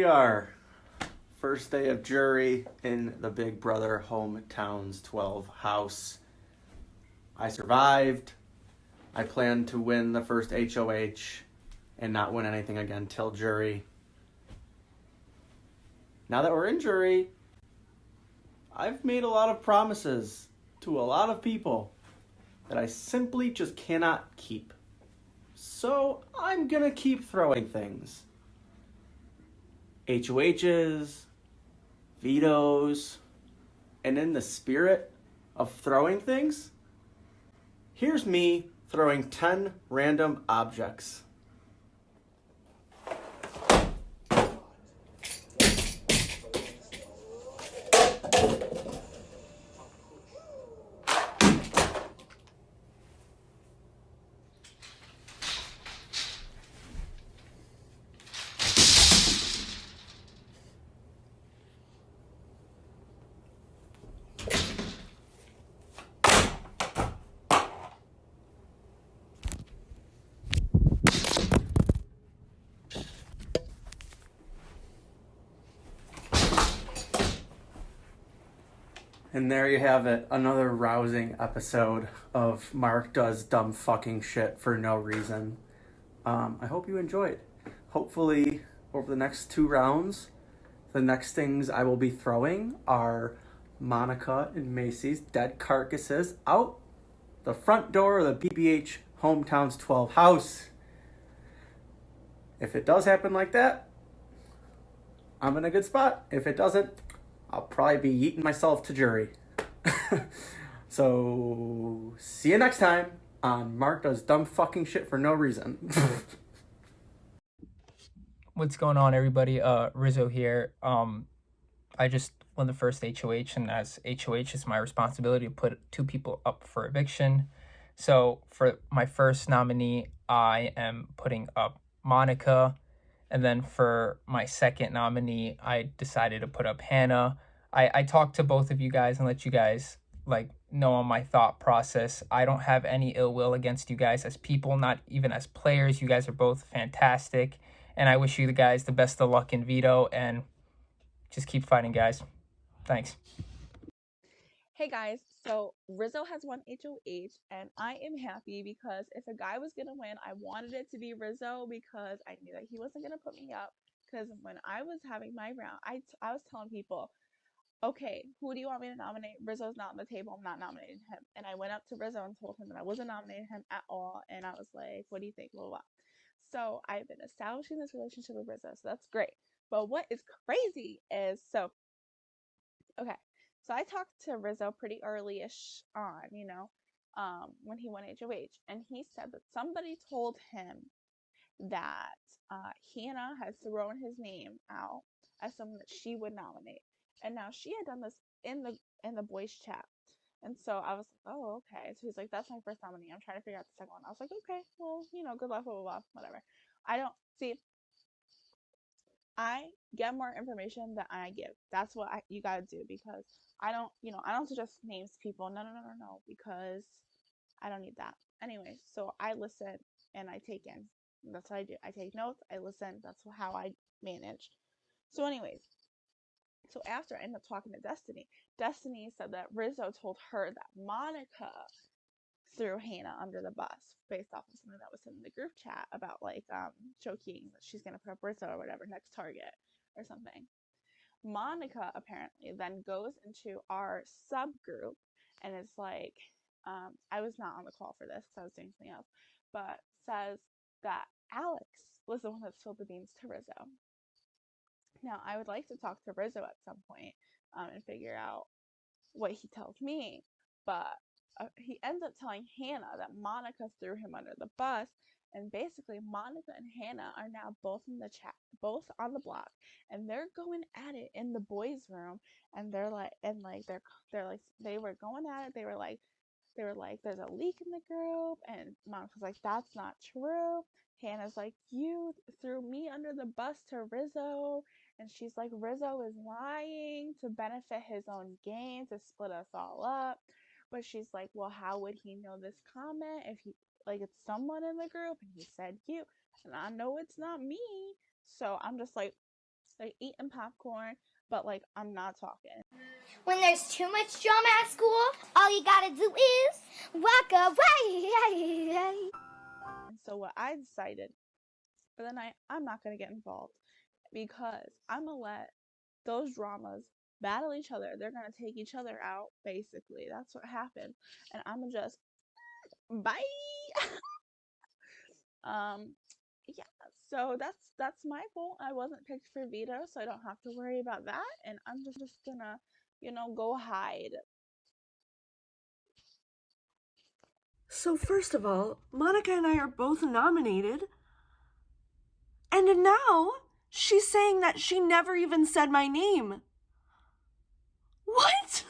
we are. First day of jury in the Big Brother Hometowns 12 house. I survived. I plan to win the first HOH and not win anything again till jury. Now that we're in jury, I've made a lot of promises to a lot of people that I simply just cannot keep. So I'm gonna keep throwing things. HOHs, vetoes, and in the spirit of throwing things, here's me throwing 10 random objects. And there you have it, another rousing episode of Mark Does Dumb Fucking Shit for No Reason. I hope you enjoyed. Hopefully, over the next 2 rounds, the next things I will be throwing are Monica and Macy's dead carcasses out the front door of the BBH Hometowns 12 house. If it does happen like that, I'm in a good spot. If it doesn't, I'll probably be eating myself to jury. So, see you next time on Mark Does Dumb Fucking Shit for No Reason. What's going on, everybody? Rizzo here. I just won the first HOH, and as HOH, it's my responsibility to put 2 people up for eviction. So for my first nominee, I am putting up Monica. And then for my second nominee, I decided to put up Hannah. I talked to both of you guys and let you guys know on my thought process. I don't have any ill will against you guys as people, not even as players. You guys are both fantastic. And I wish you guys the best of luck in veto, and just keep fighting, guys. Thanks. Hey guys, so Rizzo has won HOH, and I am happy because if a guy was gonna win, I wanted it to be Rizzo because I knew that he wasn't gonna put me up. Because when I was having my round, I was telling people, okay, who do you want me to nominate? Rizzo's not on the table. I'm not nominating him. And I went up to Rizzo and told him that I wasn't nominating him at all. And I was like, what do you think? Blah, blah, blah. So I've been establishing this relationship with Rizzo, so that's great. But what is crazy is, okay, so I talked to Rizzo pretty early-ish on, when he won HOH, and he said that somebody told him that Hannah had thrown his name out as someone that she would nominate, and now she had done this in the boys chat, and so I was like, oh, okay. So he's like, that's my first nominee. I'm trying to figure out the second one. I was like, okay, well, good luck, blah blah blah, whatever. I don't see. I get more information than I give. That's what you gotta do, because I don't suggest names to people. No, because I don't need that. Anyway, so I listen and I take in. That's what I do. I take notes, I listen. That's how I manage. So anyways, so after I ended up talking to Destiny said that Rizzo told her that Monica threw Hannah under the bus based off of something that was in the group chat about choking that she's gonna put up Rizzo or whatever, next target or something. Monica apparently then goes into our subgroup and is like, I was not on the call for this because I was doing something else, but says that Alex was the one that spilled the beans to Rizzo. Now, I would like to talk to Rizzo at some point and figure out what he tells me, but he ends up telling Hannah that Monica threw him under the bus, and basically Monica and Hannah are now both in the chat, both on the block, and they're going at it in the boys' room, and they were going at it. They were like, there's a leak in the group, and Monica's like, that's not true. Hannah's like, you threw me under the bus to Rizzo, and she's like, Rizzo is lying to benefit his own gain, to split us all up. But she's like, well, how would he know this comment if it's someone in the group? And he said you, and I know it's not me. So I'm just like, like eating popcorn, but like I'm not talking. When there's too much drama at school, all you gotta do is walk away. And so what I decided for the night, I'm not gonna get involved because I'm gonna let those dramas battle each other. They're gonna take each other out, basically. That's what happened. And I'm gonna just bye. Yeah, so that's my goal. I wasn't picked for veto, so I don't have to worry about that, and I'm just gonna, go hide. So first of all, Monica and I are both nominated. And now she's saying that she never even said my name. What?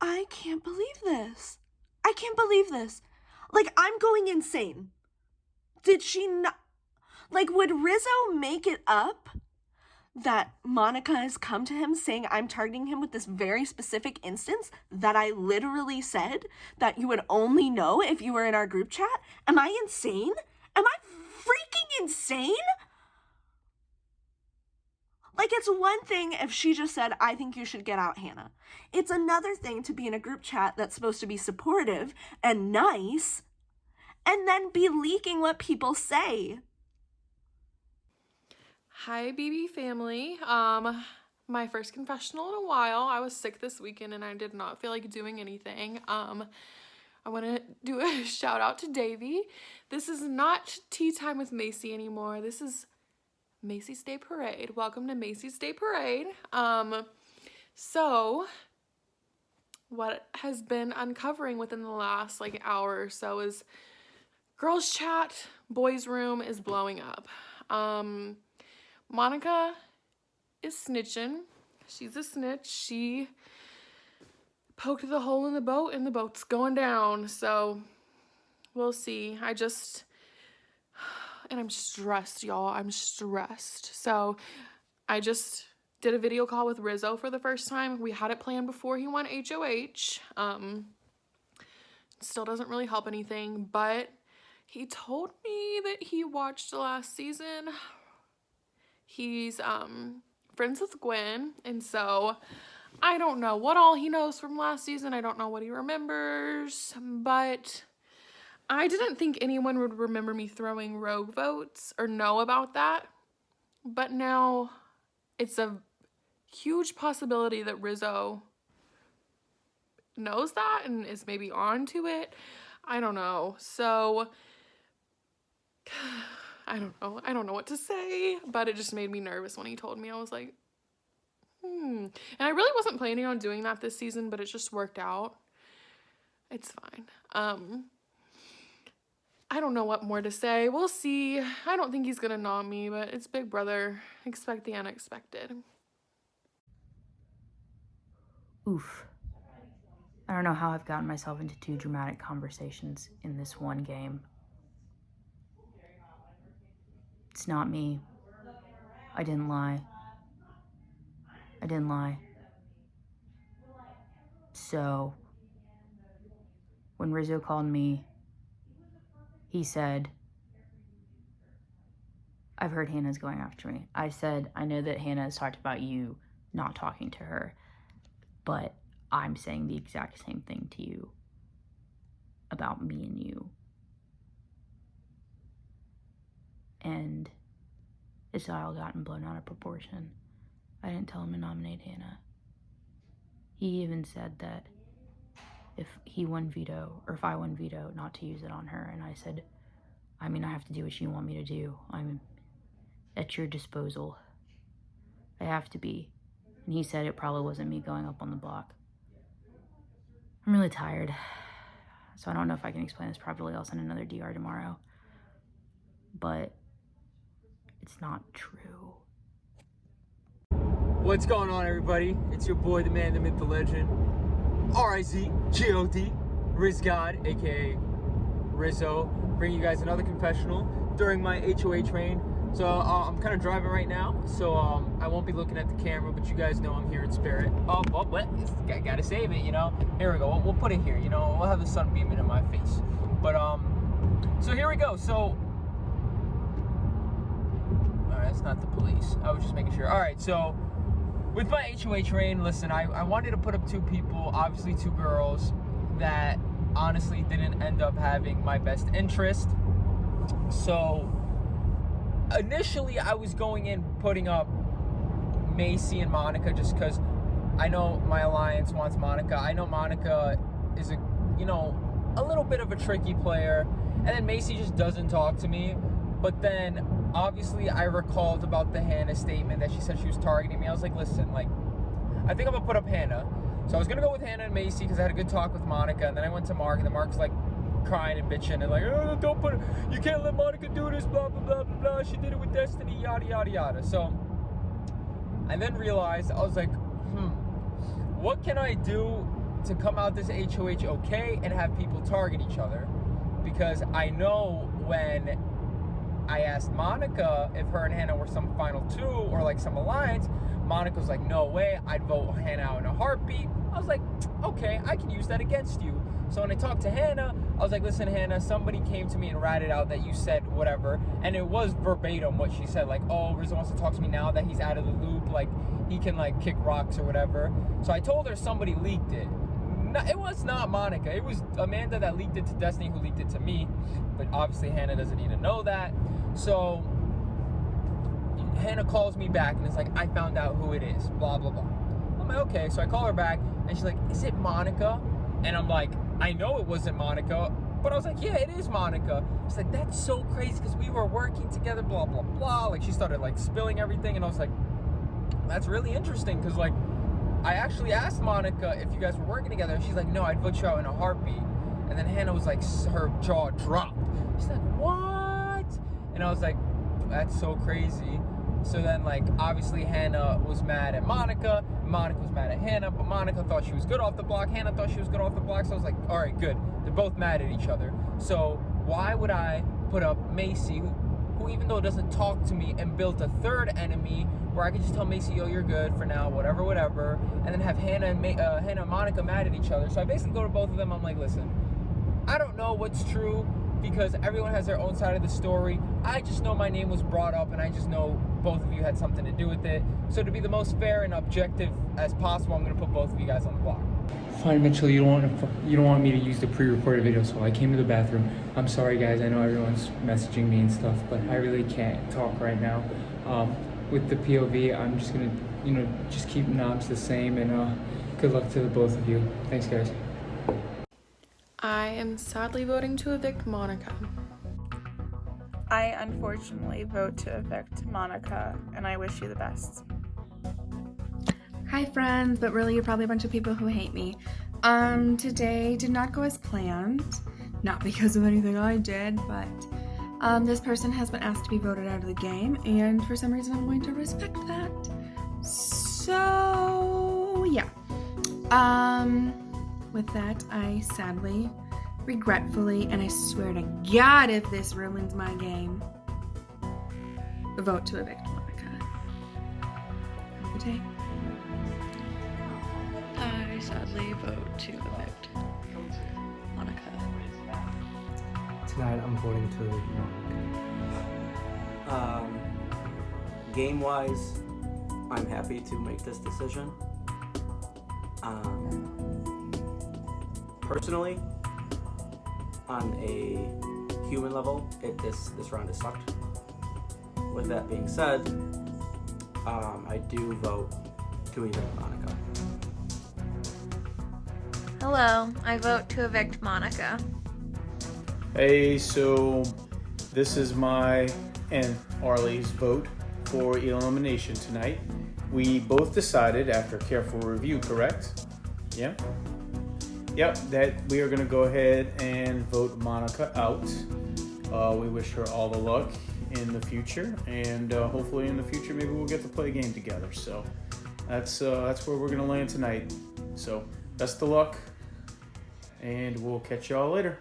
I can't believe this. I can't believe this. Like, I'm going insane. Did she not? Like, would Rizzo make it up that Monica has come to him saying I'm targeting him with this very specific instance that I literally said that you would only know if you were in our group chat? Am I insane? Am I freaking insane? Like, it's one thing if she just said, I think you should get out, Hannah. It's another thing to be in a group chat that's supposed to be supportive and nice and then be leaking what people say. Hi, BB family. My first confessional in a while. I was sick this weekend and I did not feel like doing anything. I want to do a shout out to Davey. This is not Tea Time with Macy anymore. This is Macy's Day Parade. Welcome to Macy's Day Parade. So what has been uncovering within the last hour or so is girls chat, boys room is blowing up. Monica is snitching. She's a snitch. She poked the hole in the boat and the boat's going down. So we'll see. And I'm stressed, y'all. I'm stressed. So I just did a video call with Rizzo for the first time. We had it planned before he won HOH. Still doesn't really help anything, but he told me that he watched the last season. He's friends with Gwen, and so I don't know what all he knows from last season. I don't know what he remembers, but I didn't think anyone would remember me throwing rogue votes or know about that, but now it's a huge possibility that Rizzo knows that and is maybe on to it. I don't know. So I don't know what to say, but it just made me nervous when he told me. I was like, And I really wasn't planning on doing that this season, but it just worked out. It's fine. I don't know what more to say. We'll see. I don't think he's gonna nom me, but it's Big Brother. Expect the unexpected. Oof. I don't know how I've gotten myself into two dramatic conversations in this one game. It's not me. I didn't lie. So, when Rizzo called me, he said, I've heard Hannah's going after me. I said, I know that Hannah has talked about you not talking to her, but I'm saying the exact same thing to you about me and you. And it's all gotten blown out of proportion. I didn't tell him to nominate Hannah. He even said that if he won veto, or if I won veto, not to use it on her. And I said, I have to do what you want me to do. I'm at your disposal. I have to be. And he said it probably wasn't me going up on the block. I'm really tired, so I don't know if I can explain this properly. I'll send another DR tomorrow. But it's not true. What's going on, everybody? It's your boy, the man, the myth, the legend, RIZGOD, RizGod, aka Rizzo, bringing you guys another confessional during my HOH reign. So I'm kind of driving right now, so I won't be looking at the camera, but you guys know I'm here in spirit. Oh, what? I gotta save it, Here we go. We'll put it here, We'll have the sun beaming in my face. But so here we go. So it's not the police. I was just making sure. All right, so with my HOH reign, listen, I wanted to put up 2 people, obviously 2 girls, that honestly didn't end up having my best interest. So initially I was going in putting up Macy and Monica just because I know my alliance wants Monica. I know Monica is a little bit of a tricky player, and then Macy just doesn't talk to me. But then obviously I recalled about the Hannah statement that she said she was targeting me. I was like, listen, like, I think I'm gonna put up Hannah. So I was gonna go with Hannah and Macy because I had a good talk with Monica, and then I went to Mark, and then Mark's like crying and bitching and like, oh, don't put it, you can't let Monica do this, blah blah blah blah blah. She did it with Destiny, yada yada yada. So I then realized, I was like, what can I do to come out this HOH okay and have people target each other? Because I know when I asked Monica if her and Hannah were some final 2 or like some alliance, Monica was like, no way, I'd vote Hannah out in a heartbeat. I was like, okay, I can use that against you. So when I talked to Hannah, I was like, listen, Hannah, somebody came to me and ratted out that you said whatever, and it was verbatim what she said, like, oh, Rizzo wants to talk to me now that he's out of the loop, like, he can, like, kick rocks or whatever. So I told her somebody leaked it. No, it was not Monica. It was Amanda that leaked it to Destiny, who leaked it to me, but obviously Hannah doesn't need to know that. So Hannah calls me back and is like, I found out who it is, blah, blah, blah. I'm like, okay. So I call her back, and she's like, is it Monica? And I'm like, I know it wasn't Monica, but I was like, yeah, it is Monica. She's like, that's so crazy because we were working together, blah, blah, blah. Like, she started, like, spilling everything, and I was like, that's really interesting because, like, I actually asked Monica if you guys were working together, and she's like, no, I'd vote you out in a heartbeat. And then Hannah was like, her jaw dropped. She's like, what? And I was like, that's so crazy. So then, like, obviously Hannah was mad at Monica, Monica was mad at Hannah, but Monica thought she was good off the block, Hannah thought she was good off the block, so I was like, all right, good. They're both mad at each other. So why would I put up Macy, who even though doesn't talk to me, and built a third enemy where I could just tell Macy, yo, you're good for now, whatever, whatever, and then have Hannah and Monica mad at each other. So I basically go to both of them, I'm like, listen, I don't know what's true because everyone has their own side of the story. I just know my name was brought up, and I just know both of you had something to do with it. So to be the most fair and objective as possible, I'm gonna put both of you guys on the block. Fine, Mitchell, you don't want me to use the pre-recorded video, so I came to the bathroom. I'm sorry, guys. I know everyone's messaging me and stuff, but I really can't talk right now. With the POV, I'm just gonna, just keep knobs the same, and good luck to the both of you. Thanks, guys. I am sadly voting to evict Monica. I unfortunately vote to evict Monica, and I wish you the best. Hi friends, but really you're probably a bunch of people who hate me. Today did not go as planned. Not because of anything I did, but this person has been asked to be voted out of the game, and for some reason I'm going to respect that. So yeah. With that, I sadly, regretfully, and I swear to God if this ruins my game, vote to evict Monica. Have a good day. I sadly vote to evict Monica. Tonight I'm voting to Monica. Game-wise, I'm happy to make this decision. Personally, on a human level, this round is sucked. With that being said, I do vote to evict Monica. Hello, I vote to evict Monica. Hey, so this is my and Arlie's vote for elimination tonight. We both decided after careful review, correct? Yeah? Yep, that we are going to go ahead and vote Monica out. We wish her all the luck in the future, and hopefully in the future maybe we'll get to play a game together. So that's where we're going to land tonight. So best of luck, and we'll catch y'all later.